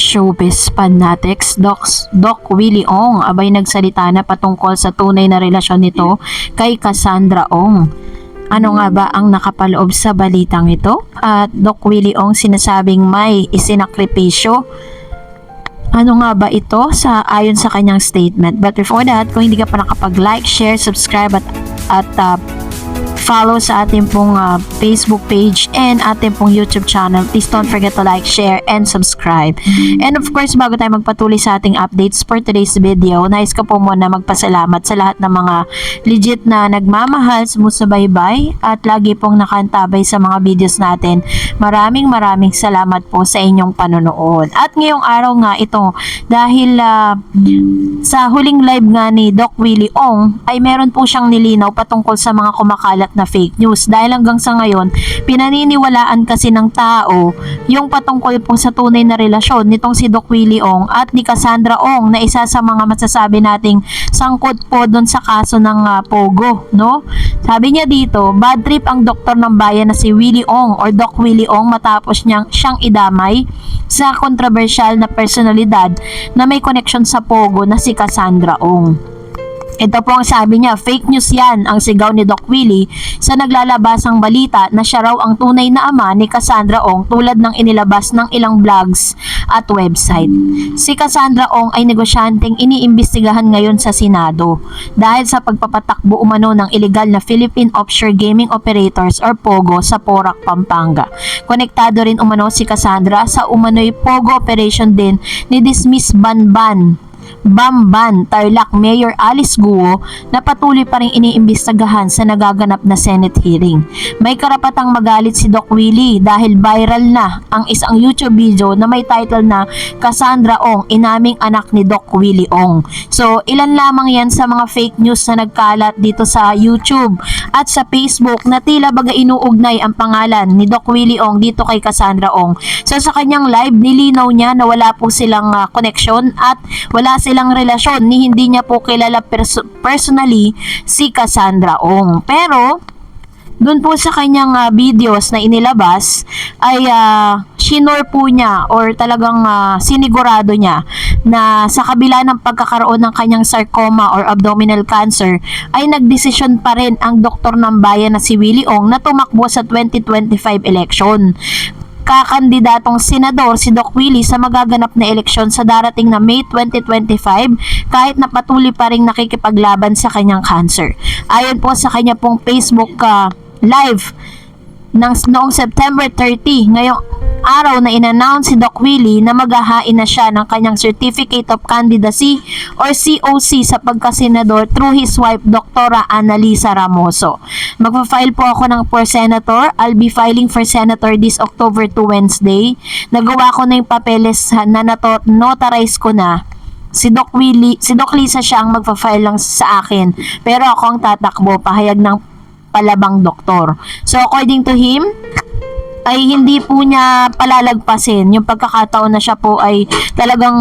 Showbiz Fanatics, Doc Willie Ong abay nagsalita na patungkol sa tunay na relasyon nito kay Cassandra Ong. Ano nga ba ang nakapaloob sa balitang ito? At Doc Willie Ong sinasabing may isinakripisyo. Ano nga ba ito ayon sa kanyang statement? But before that, kung hindi ka pa nakapag-like, share, subscribe at follow sa ating pong Facebook page and ating pong YouTube channel. Please don't forget to like, share, and subscribe. And of course, bago tayo magpatuloy sa ating updates for today's video, nais ko po muna magpasalamat sa lahat ng mga legit na nagmamahal, sumusubaybay, at lagi pong nakantabay sa mga videos natin. Maraming salamat po sa inyong panonood. At ngayong araw nga ito, dahil sa huling live nga ni Doc Willie Ong, ay meron po siyang nilinaw patungkol sa mga kumakalat na fake news. Dahil hanggang sa ngayon, pinaniniwalaan kasi ng tao yung patungkol po sa tunay na relasyon nitong si Doc Willie Ong at ni Cassandra Ong na isa sa mga masasabi nating sangkot po doon sa kaso ng Pogo, no? Sabi niya dito, bad trip ang doktor ng bayan na si Willie Ong or Doc Willie Ong matapos siyang idamay sa kontrobersyal na personalidad na may connection sa Pogo na si Cassandra Ong. Ito po ang sabi niya, fake news yan ang sigaw ni Doc Willie sa naglalabasang balita na siya raw ang tunay na ama ni Cassandra Ong tulad ng inilabas ng ilang vlogs at website. Si Cassandra Ong ay negosyanteng iniimbestigahan ngayon sa Senado dahil sa pagpapatakbo umano ng illegal na Philippine Offshore Gaming Operators or POGO sa Porac, Pampanga. Konektado rin umano si Cassandra sa umano'y POGO operation din ni Dismiss Bamban, Tarlac Mayor Alice Guo na patuloy pa rin iniimbestagahan sa nagaganap na Senate hearing. May karapatang magalit si Doc Willie dahil viral na ang isang YouTube video na may title na Cassandra Ong, inaming anak ni Doc Willie Ong. So, ilan lamang yan sa mga fake news na nagkalat dito sa YouTube at sa Facebook na tila baga inuugnay ang pangalan ni Doc Willie Ong dito kay Cassandra Ong. So, sa kanyang live, nilinaw niya na wala po silang connection at wala silang relasyon ni hindi niya po kilala personally si Cassandra Ong. Pero doon po sa kanyang videos na inilabas ay shinor po niya or talagang sinigurado niya na sa kabila ng pagkakaroon ng kanyang sarcoma or abdominal cancer ay nagdesisyon pa rin ang doktor ng bayan na si Willie Ong na tumakbo sa 2025 election. Kakandidatong senador si Doc Willie sa magaganap na eleksyon sa darating na May 2025 kahit na patuloy pa rin nakikipaglaban sa kanyang cancer. Ayon po sa kanya pong Facebook live noong September 30, ngayong araw na in-announce si Doc Willie na maghahain na siya ng kanyang Certificate of Candidacy or COC sa pagkasenador through his wife Dr. Annalisa Ramoso. Magpa-file po ako ng for senator. I'll be filing for senator this October 2 Wednesday. Nagawa ko na yung papeles na notarize ko na. Si Doc Lisa siya ang magpa-file lang sa akin. Pero ako ang tatakbo, pahayag ng palabang doktor. So according to him, ay hindi po niya palalagpasin yung pagkakataon na siya po ay talagang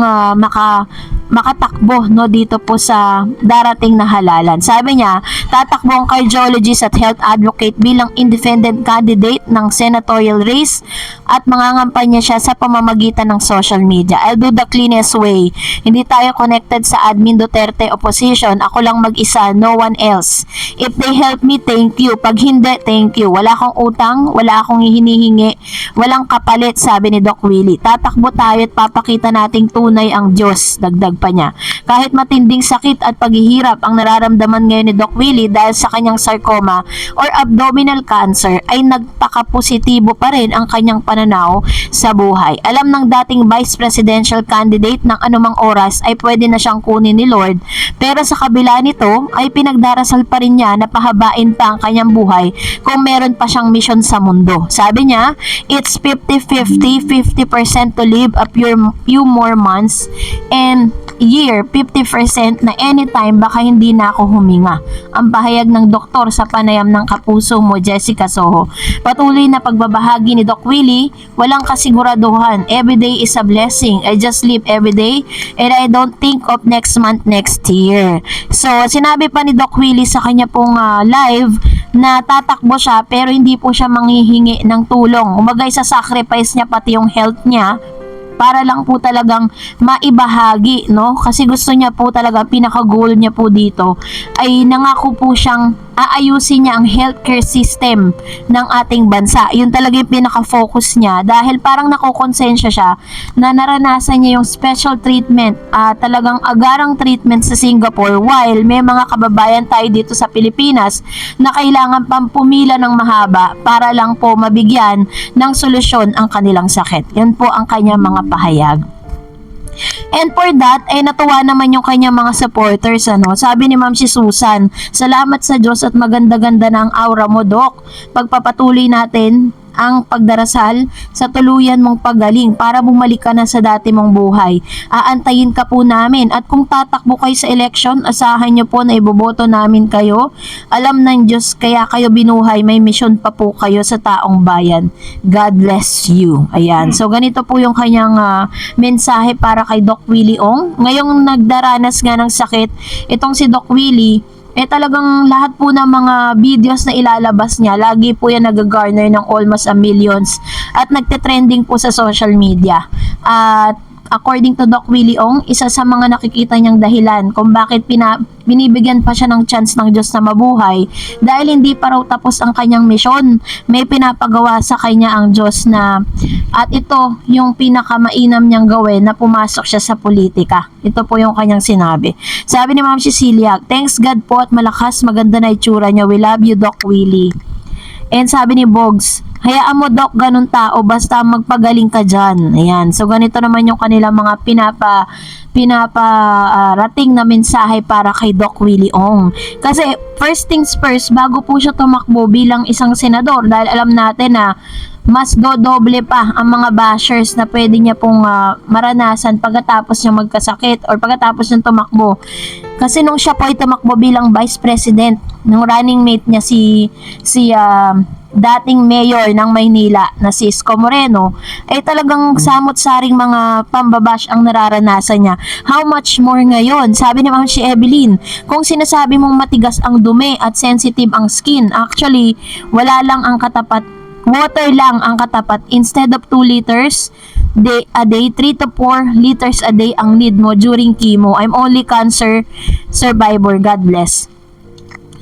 makatakbo no dito po sa darating na halalan. Sabi niya, tatakbo ang cardiologist at health advocate bilang independent candidate ng senatorial race at mangangampanya siya sa pamamagitan ng social media. I'll do the cleanest way. Hindi tayo connected sa admin Duterte opposition. Ako lang mag-isa, no one else. If they help me, thank you. Pag hindi, thank you. Wala akong utang, wala akong hinihingi, walang kapalit, sabi ni Doc Willie. Tatakbo tayo at papakita nating tunay ang Diyos, dagdag pa niya. Kahit matinding sakit at paghihirap ang nararamdaman ngayon ni Doc Willie dahil sa kanyang sarcoma or abdominal cancer, ay nagpaka-positibo pa rin ang kanyang pananaw sa buhay. Alam ng dating vice presidential candidate ng anumang oras ay pwede na siyang kunin ni Lord, pero sa kabila nito ay pinagdarasal pa rin niya na pahabain pa ang kanyang buhay kung meron pa siyang misyon sa mundo. Sabi niya, it's 50-50, 50% to live a few more months and year, 50% na anytime baka hindi na ako huminga. Ang pahayag ng doktor sa panayam ng kapuso mo, Jessica Soho. Patuloy na pagbabahagi ni Doc Willie, walang kasiguraduhan. Everyday is a blessing. I just live everyday and I don't think of next month, next year. So, sinabi pa ni Doc Willie sa kanya pong live na tatakbo siya pero hindi po siya manghihingi ng tulong. Umagay sa sacrifice niya pati yung health niya para lang po talagang maibahagi, no? Kasi gusto niya po talaga, pinaka-goal niya po dito ay nangako po siyang aayusin niya ang healthcare system ng ating bansa. Yun talaga yung pinaka-focus niya dahil parang nakukonsensya siya na naranasan niya yung special treatment, talagang agarang treatment sa Singapore, while may mga kababayan tayo dito sa Pilipinas na kailangan pang pumila ng mahaba para lang po mabigyan ng solusyon ang kanilang sakit. Yan po ang kanyang mga pahayag. And for that, ay natuwa naman yung kanyang mga supporters, ano. Sabi ni Ma'am si Susan, salamat sa Diyos at maganda-ganda na ang aura mo, Doc. Pagpapatuloy natin ang pagdarasal sa tuluyan mong paggaling para bumalik ka na sa dati mong buhay. Aantayin ka po namin at kung tatakbo kayo sa election, asahan nyo po na iboboto namin kayo. Alam ng Diyos kaya kayo binuhay, may misyon pa po kayo sa taong bayan. God bless you. Ayan. So ganito po yung kanyang mensahe para kay Doc Willie Ong. Ngayong nagdaranas nga ng sakit, itong si Doc Willie, talagang lahat po ng mga videos na ilalabas niya, lagi po yan nag-garner ng almost a millions at nagte-trending po sa social media. At according to Doc Willie Ong, isa sa mga nakikita niyang dahilan kung bakit binibigyan pa siya ng chance ng Diyos na mabuhay dahil hindi pa raw tapos ang kanyang misyon. May pinapagawa sa kanya ang Diyos na, at ito yung pinakamainam niyang gawin, na pumasok siya sa politika. Ito po yung kanyang sinabi. Sabi ni Ma'am Cecilia, thanks God po at malakas, maganda na itsura niya. We love you, Doc Willie. And sabi ni Bogs, hayaan mo, Doc, ganun tao, basta magpagaling ka dyan. Ayan. So, ganito naman yung kanilang mga pinaparating na mensahe para kay Doc Willie Ong. Kasi, first things first, bago po siya tumakbo bilang isang senador, dahil alam natin na mas dodoble pa ang mga bashers na pwede niya pong maranasan pagkatapos niya magkasakit or pagkatapos niya tumakbo. Kasi nung siya po ay tumakbo bilang vice president, nung running mate niya si dating mayor ng Maynila na si Isko Moreno, ay talagang samot-saring mga pambabash ang nararanasan niya. How much more ngayon? Sabi ni Ma'am si Evelyn, kung sinasabi mong matigas ang dumi at sensitive ang skin, actually, wala lang ang katapat, water lang ang katapat. Instead of 2 liters a day, 3 to 4 liters a day ang need mo during chemo. I'm only cancer survivor. God bless.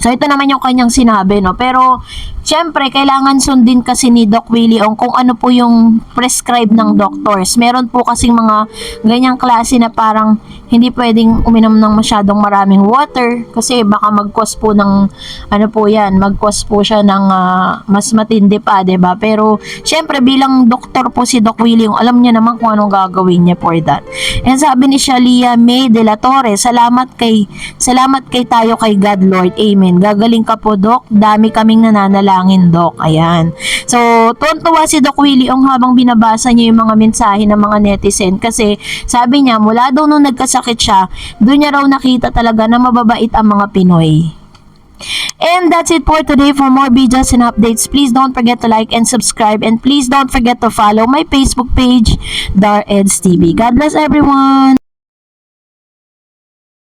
So, ito naman yung kanyang sinabi, no? Pero, syempre, kailangan sundin kasi ni Doc Willie Ong kung ano po yung prescribe ng doctors. Meron po kasing mga ganyang klase na parang hindi pwedeng uminom ng masyadong maraming water kasi baka mag-cause po ng, ano po yan, mag-cause po siya ng mas matindi pa, diba? Pero, syempre, bilang doktor po si Doc Willie Ong, alam niya naman kung anong gagawin niya for that. And sabi ni Shalia May de la Torre, salamat kay tayo kay God Lord. Amen. Gagaling ka po, Doc. Dami kaming nananalangin, Doc. Ayan. So, tuwan-tuwa si Doc Willie Ong habang binabasa niya yung mga mensahe ng mga netizen kasi sabi niya, mula daw nung nagkasakit siya, doon niya raw nakita talaga na mababait ang mga Pinoy. And that's it for today. For more videos and updates, please don't forget to like and subscribe, and please don't forget to follow my Facebook page, Dar Eds TV. God bless everyone!